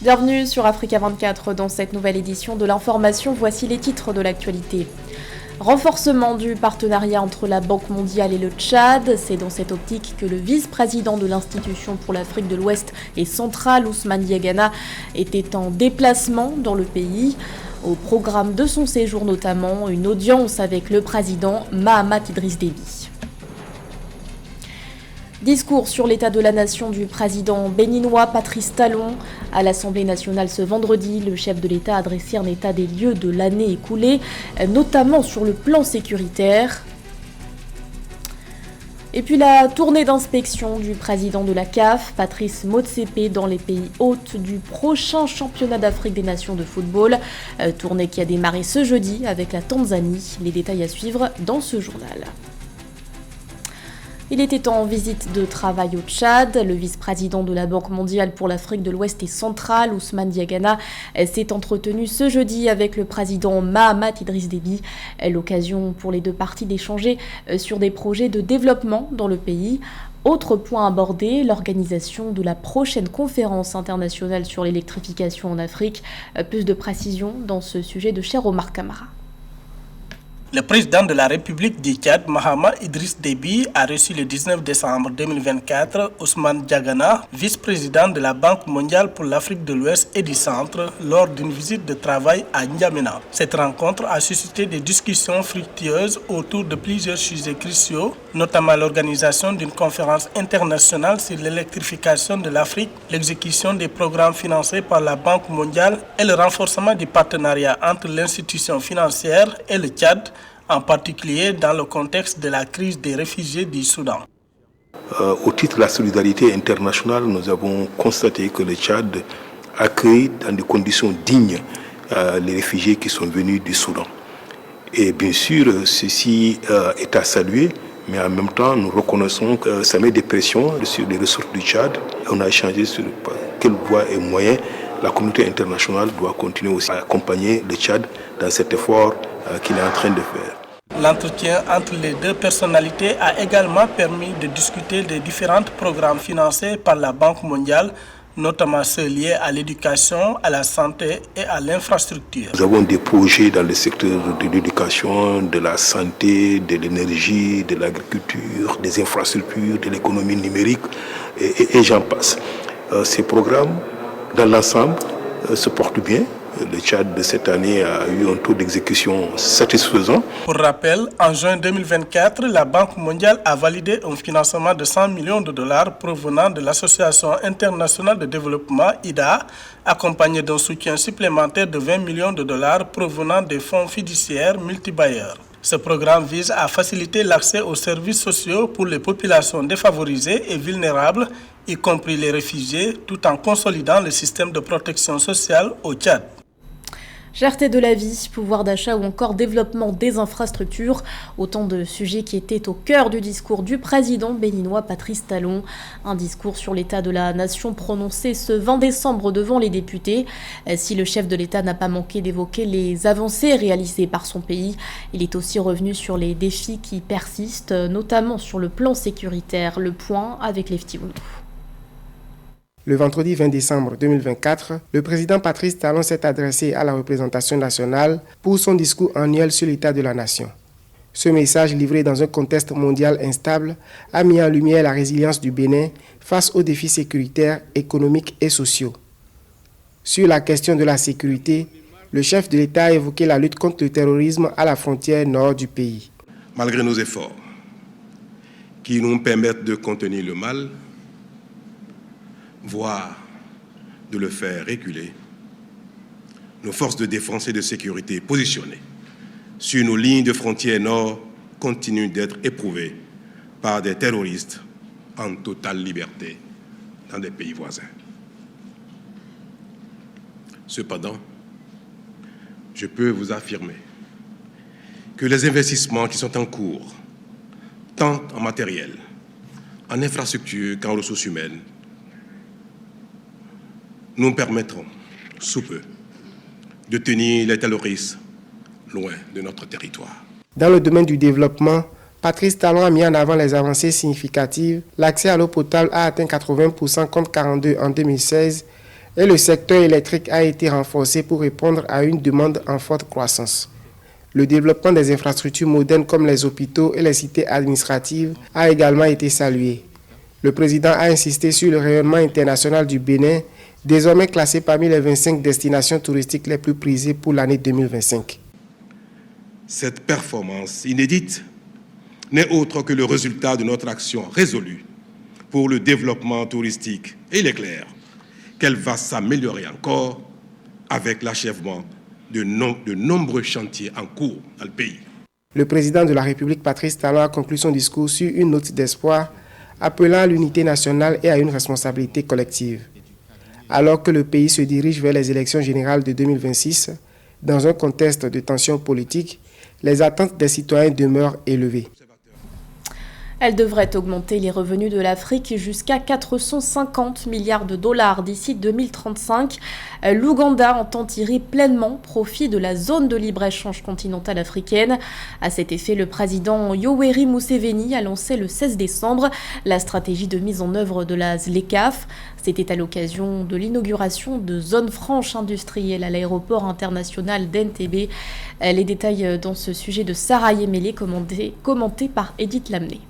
Bienvenue sur Africa 24 dans cette nouvelle édition de l'information. Voici les titres de l'actualité. Renforcement du partenariat entre la Banque mondiale et le Tchad. C'est dans cette optique que le vice-président de l'Institution pour l'Afrique de l'Ouest et centrale, Ousmane Diagana, était en déplacement dans le pays. Au programme de son séjour notamment, une audience avec le président Mahamat Idriss Déby. Discours sur l'état de la nation du président béninois Patrice Talon. À l'Assemblée nationale ce vendredi, le chef de l'État a dressé un état des lieux de l'année écoulée, notamment sur le plan sécuritaire. Et puis la tournée d'inspection du président de la CAF, Patrice Motsepe, dans les pays hôtes du prochain championnat d'Afrique des Nations de football. Tournée qui a démarré ce jeudi avec la Tanzanie. Les détails à suivre dans ce journal. Il était en visite de travail au Tchad. Le vice-président de la Banque mondiale pour l'Afrique de l'Ouest et centrale, Ousmane Diagana, s'est entretenu ce jeudi avec le président Mahamat Idriss Déby. L'occasion pour les deux parties d'échanger sur des projets de développement dans le pays. Autre point abordé, l'organisation de la prochaine conférence internationale sur l'électrification en Afrique. Plus de précisions dans ce sujet de cher Omar Kamara. Le président de la République du Tchad, Mahamat Idriss Déby, a reçu le 19 décembre 2024 Ousmane Diagana, vice-président de la Banque mondiale pour l'Afrique de l'Ouest et du Centre, lors d'une visite de travail à N'Djamena. Cette rencontre a suscité des discussions fructueuses autour de plusieurs sujets cruciaux, notamment l'organisation d'une conférence internationale sur l'électrification de l'Afrique, l'exécution des programmes financés par la Banque mondiale et le renforcement du partenariat entre l'institution financière et le Tchad, en particulier dans le contexte de la crise des réfugiés du Soudan. Au titre de la solidarité internationale, nous avons constaté que le Tchad accueille dans des conditions dignes les réfugiés qui sont venus du Soudan. Et bien sûr, ceci est à saluer, mais en même temps, nous reconnaissons que ça met des pressions sur les ressources du Tchad. On a échangé sur quelles voies et moyens la communauté internationale doit continuer aussi à accompagner le Tchad dans cet effort qu'il est en train de faire. L'entretien entre les deux personnalités a également permis de discuter des différents programmes financés par la Banque mondiale, notamment ceux liés à l'éducation, à la santé et à l'infrastructure. Nous avons des projets dans le secteur de l'éducation, de la santé, de l'énergie, de l'agriculture, des infrastructures, de l'économie numérique et j'en passe. Ces programmes, dans l'ensemble, se portent bien. Le Tchad de cette année a eu un taux d'exécution satisfaisant. Pour rappel, en juin 2024, la Banque mondiale a validé un financement de 100 millions de dollars provenant de l'Association internationale de développement, IDA, accompagné d'un soutien supplémentaire de 20 millions de dollars provenant des fonds fiduciaires multibailleurs. Ce programme vise à faciliter l'accès aux services sociaux pour les populations défavorisées et vulnérables, y compris les réfugiés, tout en consolidant le système de protection sociale au Tchad. Cherté de la vie, pouvoir d'achat ou encore développement des infrastructures, autant de sujets qui étaient au cœur du discours du président béninois Patrice Talon. Un discours sur l'état de la nation prononcé ce 20 décembre devant les députés. Si le chef de l'État n'a pas manqué d'évoquer les avancées réalisées par son pays, il est aussi revenu sur les défis qui persistent, notamment sur le plan sécuritaire. Le point avec Lefty Ounou. Le vendredi 20 décembre 2024, le président Patrice Talon s'est adressé à la représentation nationale pour son discours annuel sur l'état de la nation. Ce message, livré dans un contexte mondial instable, a mis en lumière la résilience du Bénin face aux défis sécuritaires, économiques et sociaux. Sur la question de la sécurité, le chef de l'État a évoqué la lutte contre le terrorisme à la frontière nord du pays. Malgré nos efforts qui nous permettent de contenir le mal, voire de le faire reculer, nos forces de défense et de sécurité positionnées sur nos lignes de frontière nord continuent d'être éprouvées par des terroristes en totale liberté dans des pays voisins. Cependant, je peux vous affirmer que les investissements qui sont en cours, tant en matériel, en infrastructure qu'en ressources humaines, nous permettront, sous peu, de tenir les terroristes loin de notre territoire. Dans le domaine du développement, Patrice Talon a mis en avant les avancées significatives. L'accès à l'eau potable a atteint 80% contre 42% en 2016. et le secteur électrique a été renforcé pour répondre à une demande en forte croissance. Le développement des infrastructures modernes comme les hôpitaux et les cités administratives a également été salué. Le président a insisté sur le rayonnement international du Bénin, désormais classé parmi les 25 destinations touristiques les plus prisées pour l'année 2025. Cette performance inédite n'est autre que le résultat de notre action résolue pour le développement touristique. Et il est clair qu'elle va s'améliorer encore avec l'achèvement de nombreux chantiers en cours dans le pays. Le président de la République, Patrice Talon, a conclu son discours sur une note d'espoir, appelant à l'unité nationale et à une responsabilité collective. Alors que le pays se dirige vers les élections générales de 2026, dans un contexte de tensions politiques, les attentes des citoyens demeurent élevées. Elle devrait augmenter les revenus de l'Afrique jusqu'à 450 milliards de dollars d'ici 2035. L'Ouganda entend tirer pleinement profit de la zone de libre-échange continentale africaine. À cet effet, le président Yoweri Museveni a lancé le 16 décembre la stratégie de mise en œuvre de la ZLECAf. C'était à l'occasion de l'inauguration de zones franches industrielles à l'aéroport international d'Entebbe. Les détails dans ce sujet de Sarah Yemele, commenté par Edith Lamné.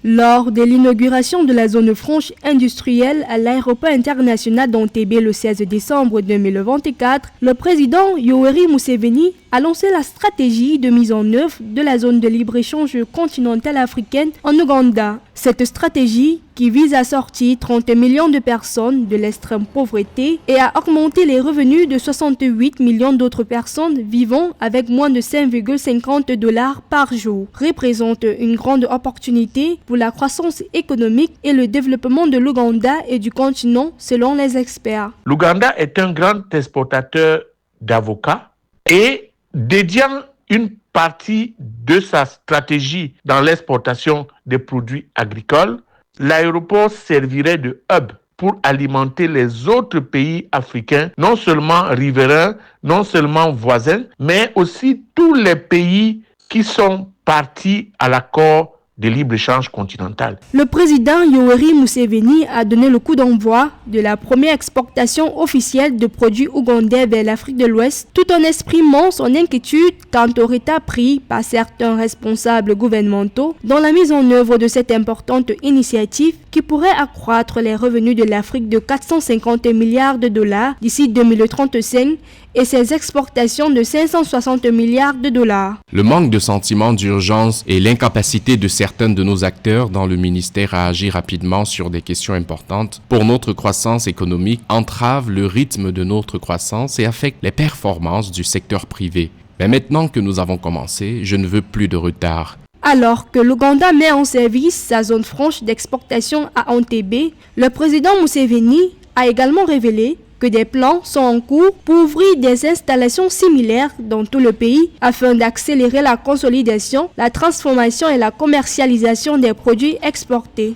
Lors de l'inauguration de la zone franche industrielle à l'aéroport international d'Entebbe le 16 décembre 2024, le président Yoweri Museveni a lancé la stratégie de mise en œuvre de la zone de libre-échange continentale africaine en Ouganda. Cette stratégie, qui vise à sortir 30 millions de personnes de l'extrême pauvreté et à augmenter les revenus de 68 millions d'autres personnes vivant avec moins de 5,50 $ par jour, représente une grande opportunité pour la croissance économique et le développement de l'Ouganda et du continent, selon les experts. L'Ouganda est un grand exportateur d'avocats et dédiant une partie de sa stratégie dans l'exportation des produits agricoles, l'aéroport servirait de hub pour alimenter les autres pays africains, non seulement riverains, non seulement voisins, mais aussi tous les pays qui sont partis à l'accord de libre-échange continental. Le président Yoweri Museveni a donné le coup d'envoi de la première exportation officielle de produits ougandais vers l'Afrique de l'Ouest, tout en exprimant son inquiétude quant au retard pris par certains responsables gouvernementaux dans la mise en œuvre de cette importante initiative qui pourrait accroître les revenus de l'Afrique de 450 milliards de dollars d'ici 2035 et ses exportations de 560 milliards de dollars. Le manque de sentiment d'urgence et l'incapacité de certains de nos acteurs dans le ministère à agir rapidement sur des questions importantes pour notre croissance économique entravent le rythme de notre croissance et affectent les performances du secteur privé. Mais maintenant que nous avons commencé, je ne veux plus de retard. Alors que l'Ouganda met en service sa zone franche d'exportation à Entebbe, le président Museveni a également révélé que des plans sont en cours pour ouvrir des installations similaires dans tout le pays afin d'accélérer la consolidation, la transformation et la commercialisation des produits exportés.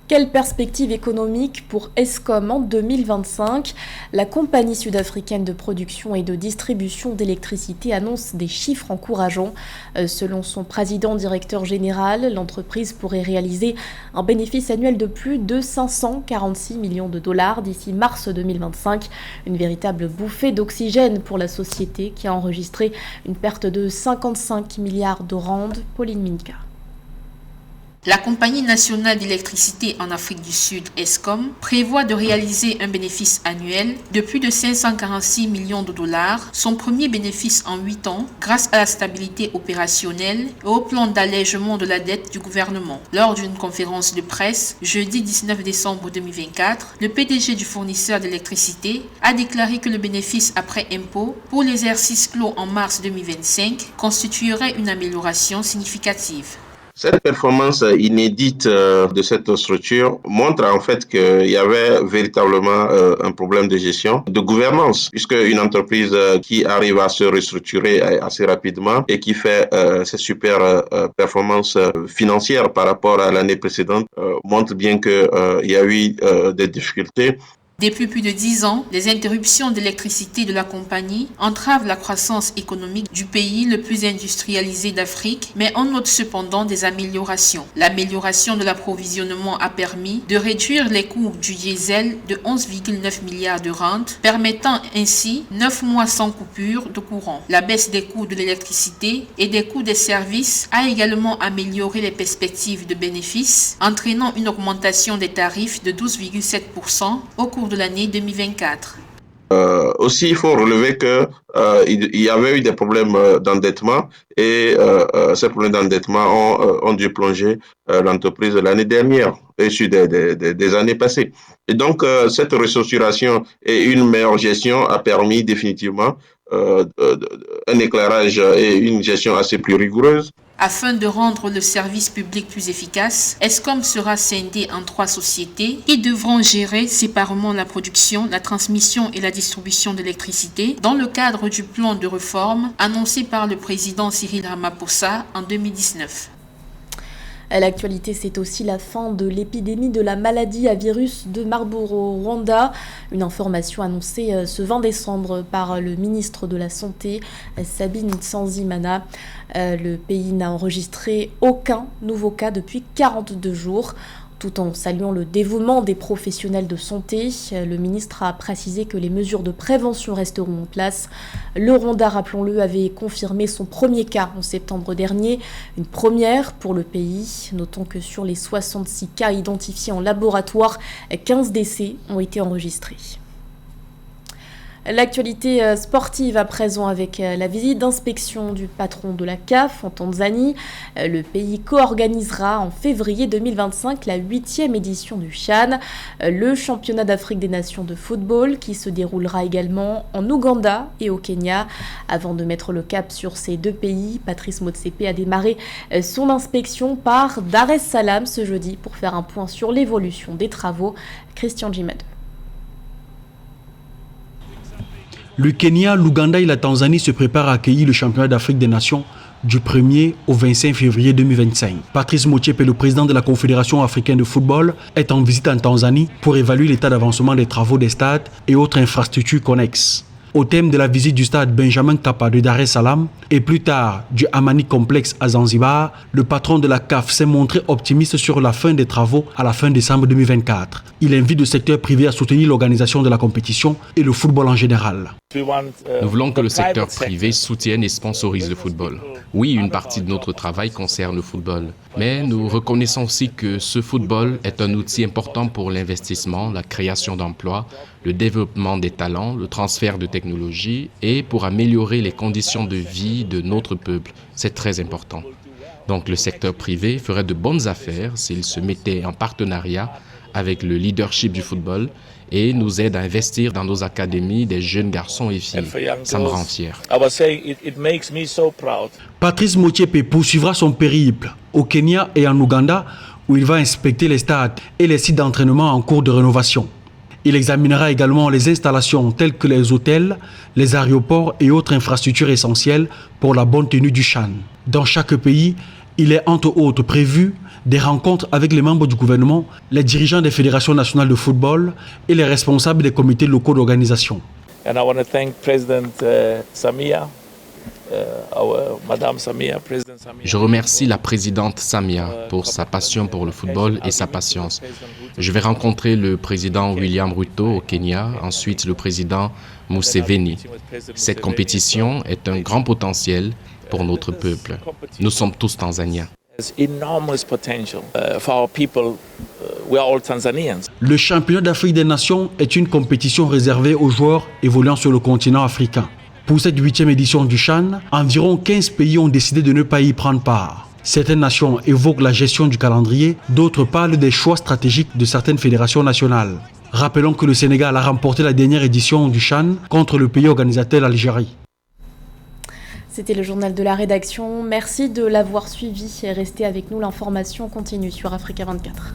Quelle perspective économique pour Eskom en 2025 ? La compagnie sud-africaine de production et de distribution d'électricité annonce des chiffres encourageants. Selon son président-directeur général, l'entreprise pourrait réaliser un bénéfice annuel de plus de 546 millions de dollars d'ici mars 2025. Une véritable bouffée d'oxygène pour la société qui a enregistré une perte de 55 milliards de rand. Pauline Minka. La compagnie nationale d'électricité en Afrique du Sud, Eskom, prévoit de réaliser un bénéfice annuel de plus de 546 millions de dollars, son premier bénéfice en 8 ans, grâce à la stabilité opérationnelle et au plan d'allègement de la dette du gouvernement. Lors d'une conférence de presse, jeudi 19 décembre 2024, le PDG du fournisseur d'électricité a déclaré que le bénéfice après impôt pour l'exercice clos en mars 2025 constituerait une amélioration significative. Cette performance inédite de cette structure montre en fait qu'il y avait véritablement un problème de gestion, de gouvernance, puisque une entreprise qui arrive à se restructurer assez rapidement et qui fait ces super performances financières par rapport à l'année précédente montre bien qu'il y a eu des difficultés. Depuis plus de 10 ans, les interruptions d'électricité de la compagnie entravent la croissance économique du pays le plus industrialisé d'Afrique, mais on note cependant des améliorations. L'amélioration de l'approvisionnement a permis de réduire les coûts du diesel de 11,9 milliards de rentes, permettant ainsi 9 mois sans coupure de courant. La baisse des coûts de l'électricité et des coûts des services a également amélioré les perspectives de bénéfices, entraînant une augmentation des tarifs de 12,7% au cours de l'année 2024. Aussi, il faut relever que il y avait eu des problèmes d'endettement et ces problèmes d'endettement ont dû plonger l'entreprise l'année dernière et sur des années passées. Et donc, cette restructuration et une meilleure gestion a permis définitivement un éclairage et une gestion assez plus rigoureuse. Afin de rendre le service public plus efficace, Eskom sera scindé en 3 sociétés qui devront gérer séparément la production, la transmission et la distribution d'électricité dans le cadre du plan de réforme annoncé par le président Cyril Ramaphosa en 2019. L'actualité, c'est aussi la fin de l'épidémie de la maladie à virus de Marburg au Rwanda. Une information annoncée ce 20 décembre par le ministre de la Santé, Sabin Nsanzimana. Le pays n'a enregistré aucun nouveau cas depuis 42 jours. Tout en saluant le dévouement des professionnels de santé, le ministre a précisé que les mesures de prévention resteront en place. Le Rwanda, rappelons-le, avait confirmé son premier cas en septembre dernier, une première pour le pays. Notons que sur les 66 cas identifiés en laboratoire, 15 décès ont été enregistrés. L'actualité sportive à présent avec la visite d'inspection du patron de la CAF en Tanzanie. Le pays co-organisera en février 2025 la 8e édition du CHAN, le championnat d'Afrique des Nations de football qui se déroulera également en Ouganda et au Kenya. Avant de mettre le cap sur ces 2 pays, Patrice Motsepe a démarré son inspection par Dar es Salaam ce jeudi pour faire un point sur l'évolution des travaux. Christian Djimad. Le Kenya, l'Ouganda et la Tanzanie se préparent à accueillir le championnat d'Afrique des Nations du 1er au 25 février 2025. Patrice Motsepe, le président de la Confédération africaine de football, est en visite en Tanzanie pour évaluer l'état d'avancement des travaux des stades et autres infrastructures connexes. Au thème de la visite du stade Benjamin Mkapa de Dar es Salaam et plus tard du Amani Complex à Zanzibar, le patron de la CAF s'est montré optimiste sur la fin des travaux à la fin décembre 2024. Il invite le secteur privé à soutenir l'organisation de la compétition et le football en général. Nous voulons que le secteur privé soutienne et sponsorise le football. Oui, une partie de notre travail concerne le football, mais nous reconnaissons aussi que ce football est un outil important pour l'investissement, la création d'emplois, le développement des talents, le transfert de technologies et pour améliorer les conditions de vie de notre peuple. C'est très important. Donc le secteur privé ferait de bonnes affaires s'il se mettait en partenariat avec le leadership du football et nous aide à investir dans nos académies des jeunes garçons et filles. Ça me rend fier. Patrice Motsepe poursuivra son périple au Kenya et en Ouganda où il va inspecter les stades et les sites d'entraînement en cours de rénovation. Il examinera également les installations telles que les hôtels, les aéroports et autres infrastructures essentielles pour la bonne tenue du CHAN. Dans chaque pays, il est entre autres prévu des rencontres avec les membres du gouvernement, les dirigeants des fédérations nationales de football et les responsables des comités locaux d'organisation. Je remercie la présidente Samia pour sa passion pour le football et sa patience. Je vais rencontrer le président William Ruto au Kenya, ensuite le président Museveni. Cette compétition est un grand potentiel pour notre peuple. Nous sommes tous Tanzaniens. Le championnat d'Afrique des Nations est une compétition réservée aux joueurs évoluant sur le continent africain. Pour cette 8e édition du CHAN, environ 15 pays ont décidé de ne pas y prendre part. Certaines nations évoquent la gestion du calendrier, d'autres parlent des choix stratégiques de certaines fédérations nationales. Rappelons que le Sénégal a remporté la dernière édition du CHAN contre le pays organisateur, l'Algérie. C'était le journal de la rédaction. Merci de l'avoir suivi et restez avec nous. L'information continue sur Africa 24.